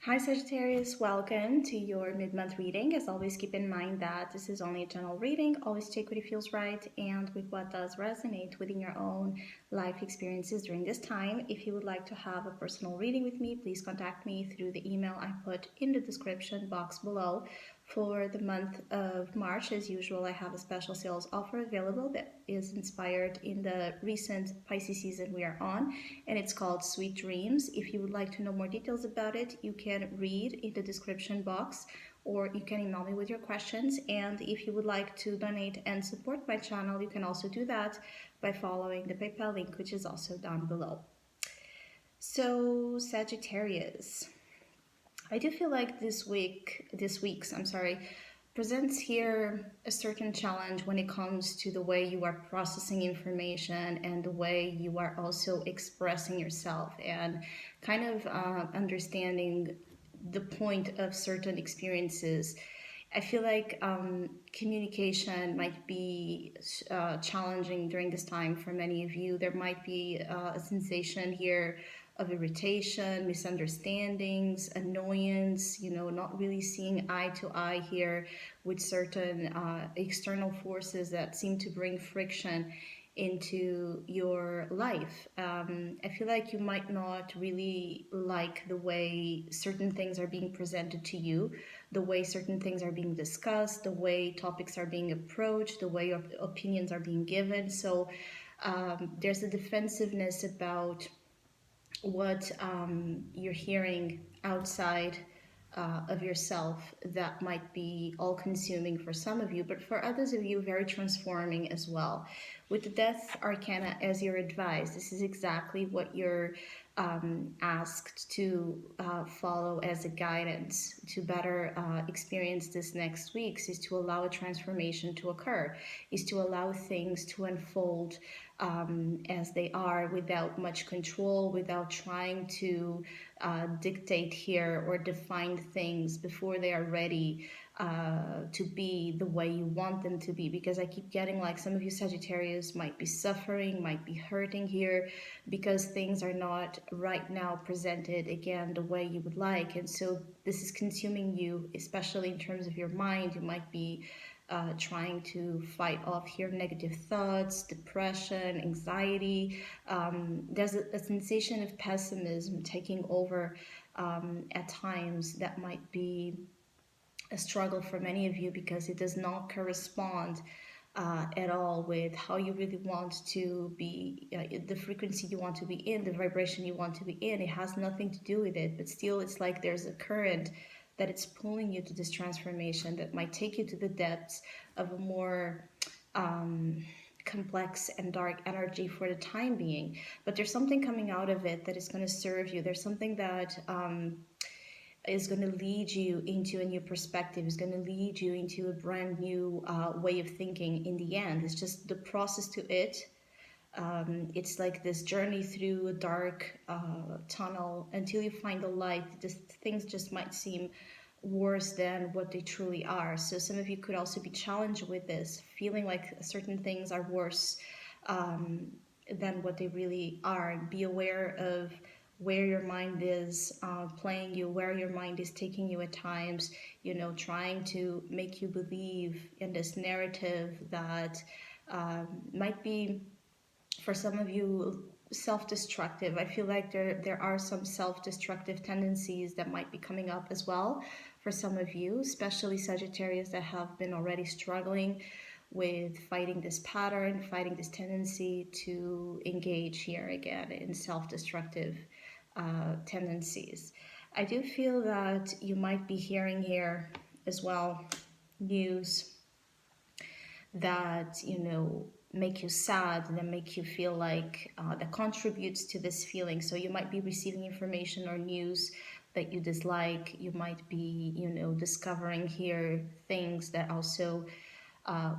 Hi Sagittarius, welcome to your mid-month reading. As always, keep in mind that this is only a general reading. Always take what it feels right and with what does resonate within your own life experiences during this time. If you would like to have a personal reading with me, please contact me through the email I put in the description box below. For the month of March, as usual, I have a special sales offer available that is inspired in the recent Pisces season we are on, and it's called Sweet Dreams. If you would like to know more details about it, you can read in the description box or you can email me with your questions. And if you would like to donate and support my channel, you can also do that by following the PayPal link, which is also down below. So, Sagittarius, I do feel like this week's, presents here a certain challenge when it comes to the way you are processing information and the way you are also expressing yourself and kind of understanding the point of certain experiences. I feel like communication might be challenging during this time for many of you. There might be a sensation here of irritation, misunderstandings, annoyance, not really seeing eye to eye here with certain external forces that seem to bring friction into your life. I feel like you might not really like the way certain things are being presented to you, the way certain things are being discussed, the way topics are being approached, the way opinions are being given. So there's a defensiveness about what you're hearing outside of yourself that might be all consuming for some of you, but for others of you, very transforming as well. With the Death Arcana as your advice, this is exactly what you're asked to follow as a guidance to better experience this next week, is to allow a transformation to occur, is to allow things to unfold as they are without much control, without trying to dictate here or define things before they are ready to be the way you want them to be. Because I keep getting like some of you Sagittarius might be suffering, might be hurting here because things are not right now presented again the way you would like. And so this is consuming you, especially in terms of your mind. You might be trying to fight off here negative thoughts, depression, anxiety. There's a sensation of pessimism taking over at times that might be a struggle for many of you because it does not correspond at all with how you really want to be, the frequency you want to be in, the vibration you want to be in. It has nothing to do with it, but still it's like there's a current that it's pulling you to this transformation that might take you to the depths of a more complex and dark energy for the time being. But there's something coming out of it that is going to serve you. There's something that is going to lead you into a new perspective, is going to lead you into a brand new way of thinking in the end. It's just the process to it. It's like this journey through a dark tunnel until you find the light. Things just might seem worse than what they truly are. So some of you could also be challenged with this, feeling like certain things are worse than what they really are. Be aware of where your mind is playing you, where your mind is taking you at times, trying to make you believe in this narrative that might be, for some of you, self-destructive. I feel like there are some self-destructive tendencies that might be coming up as well for some of you, especially Sagittarius that have been already struggling with fighting this pattern, fighting this tendency to engage here again in self-destructive tendencies. I do feel that you might be hearing here as well news that make you sad, that make you feel like that contributes to this feeling. So you might be receiving information or news that you dislike. You might be discovering here things that also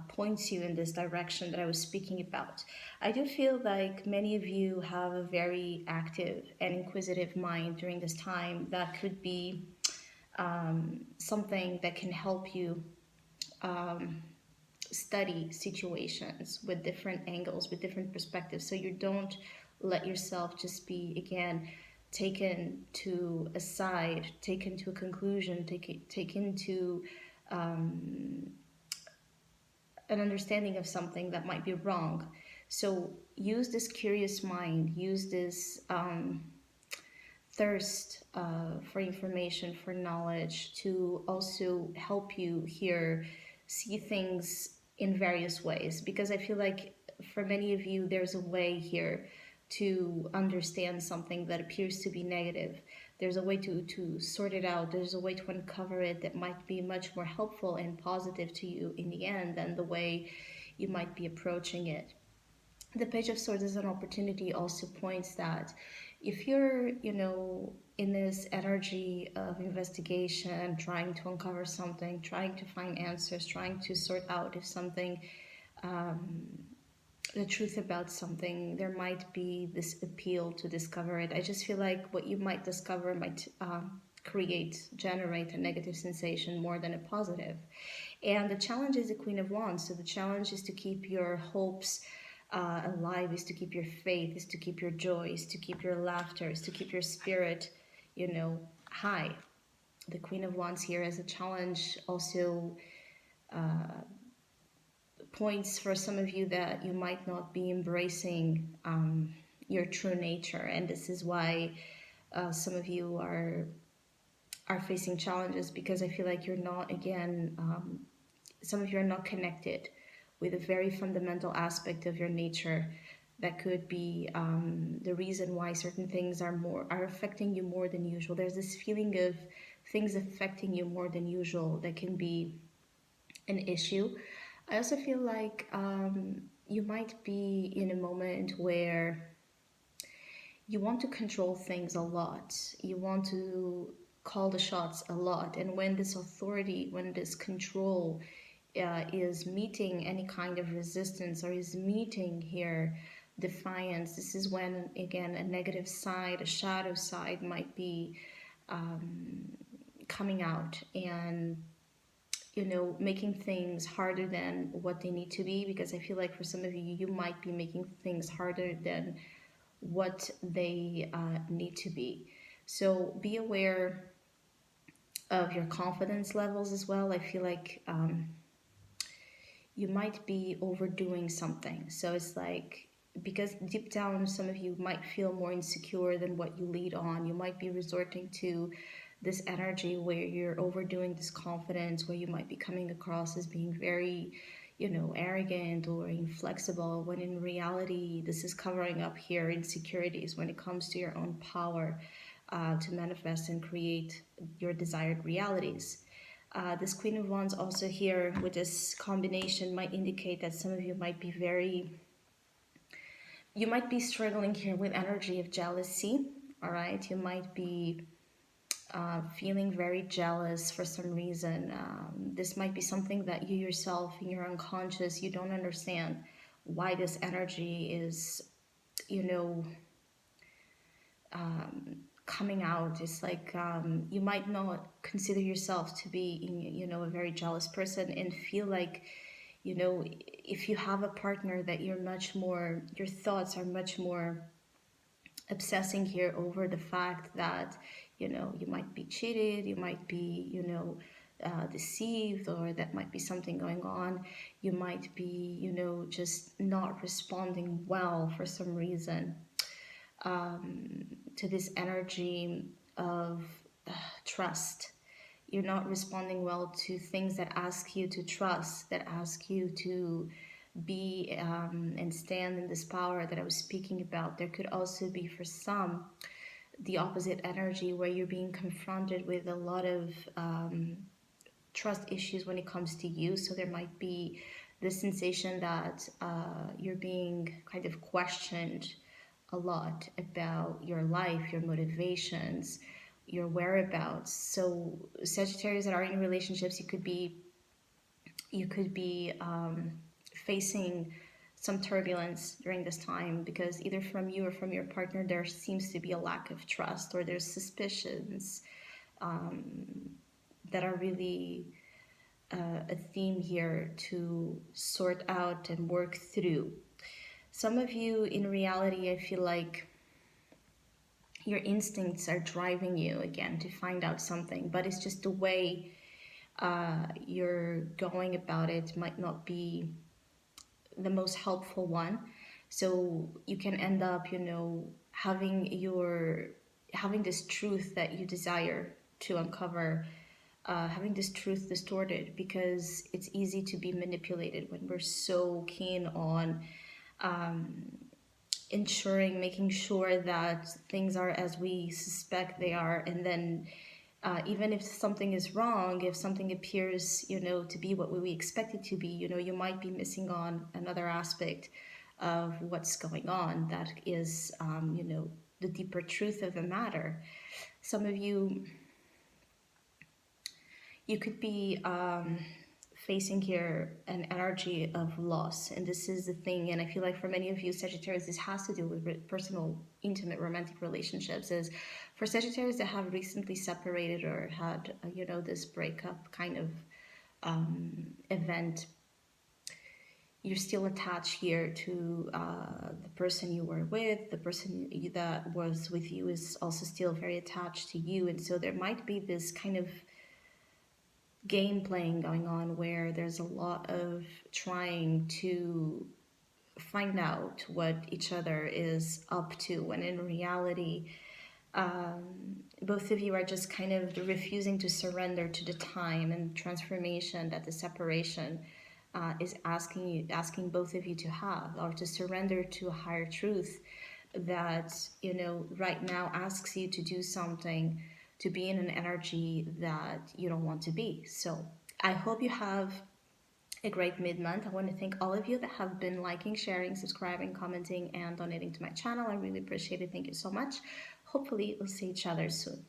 points you in this direction that I was speaking about. I do feel like many of you have a very active and inquisitive mind during this time. That could be something that can help you study situations with different angles, with different perspectives, so you don't let yourself just be, again, taken to a side, taken to a conclusion, taken to an understanding of something that might be wrong. So use this curious mind, use this thirst for information, for knowledge, to also help you here see things in various ways. Because I feel like for many of you, there's a way here to understand something that appears to be negative. There's a way to sort it out. There's a way to uncover it that might be much more helpful and positive to you in the end than the way you might be approaching it. The Page of Swords as an opportunity also points that if you're, in this energy of investigation, trying to uncover something, trying to find answers, trying to sort out if something, the truth about something, there might be this appeal to discover it. I just feel like what you might discover might generate a negative sensation more than a positive. And the challenge is the Queen of Wands. So the challenge is to keep your hopes alive, is to keep your faith, is to keep your joy, is to keep your laughter, is to keep your spirit, high. The Queen of Wands here as a challenge also points for some of you that you might not be embracing your true nature, and this is why some of you are facing challenges, because I feel like you're not, again, some of you are not connected with a very fundamental aspect of your nature that could be the reason why certain things are affecting you more than usual. There's this feeling of things affecting you more than usual that can be an issue. I also feel like you might be in a moment where you want to control things a lot. You want to call the shots a lot. And when this authority, when this control is meeting any kind of resistance, or is meeting here defiance, this is when, again, a negative side, a shadow side might be coming out and making things harder than what they need to be. Because I feel like for some of you, you might be making things harder than what they need to be. So be aware of your confidence levels as well. I feel like you might be overdoing something. So it's like, because deep down, some of you might feel more insecure than what you lead on. You might be resorting to this energy where you're overdoing this confidence, where you might be coming across as being very, arrogant or inflexible, when in reality, this is covering up here insecurities when it comes to your own power to manifest and create your desired realities. This Queen of Wands also here with this combination might indicate that some of you might be struggling here with energy of jealousy. All right, you might be feeling very jealous for some reason. This might be something that you yourself, in your unconscious, you don't understand why this energy is, coming out. It's like you might not consider yourself to be, a very jealous person, and feel like, if you have a partner that your thoughts are much more obsessing here over the fact that you might be cheated, you might be deceived, or that might be something going on. You might be just not responding well for some reason to this energy of trust. You're not responding well to things that ask you to trust, that ask you to be and stand in this power that I was speaking about. There could also be, for some, the opposite energy where you're being confronted with a lot of trust issues when it comes to you. So there might be the sensation that you're being kind of questioned a lot about your life, your motivations, your whereabouts. So Sagittarius that are in relationships, you could be facing some turbulence during this time, because either from you or from your partner there seems to be a lack of trust, or there's suspicions that are really a theme here to sort out and work through. Some of you, in reality, I feel like your instincts are driving you again to find out something, but it's just the way you're going about it might not be the most helpful one. So you can end up, having this truth that you desire to uncover, having this truth distorted, because it's easy to be manipulated when we're so keen on making sure that things are as we suspect they are. And then even if something is wrong, if something appears, to be what we expect it to be, you might be missing on another aspect of what's going on that is, the deeper truth of the matter. Some of you could be facing here an energy of loss, and this is the thing. And I feel like for many of you Sagittarius, this has to do with personal, intimate, romantic relationships. Is for Sagittarius that have recently separated or had this breakup kind of event, you're still attached here to the person you were with. The person that was with you is also still very attached to you, and so there might be this kind of game playing going on where there's a lot of trying to find out what each other is up to, when in reality both of you are just kind of refusing to surrender to the time and transformation that the separation is asking both of you to have, or to surrender to a higher truth that right now asks you to do something, to be in an energy that you don't want to be. So I hope you have a great mid-month. I want to thank all of you that have been liking, sharing, subscribing, commenting, and donating to my channel. I really appreciate it. Thank you so much. Hopefully we'll see each other soon.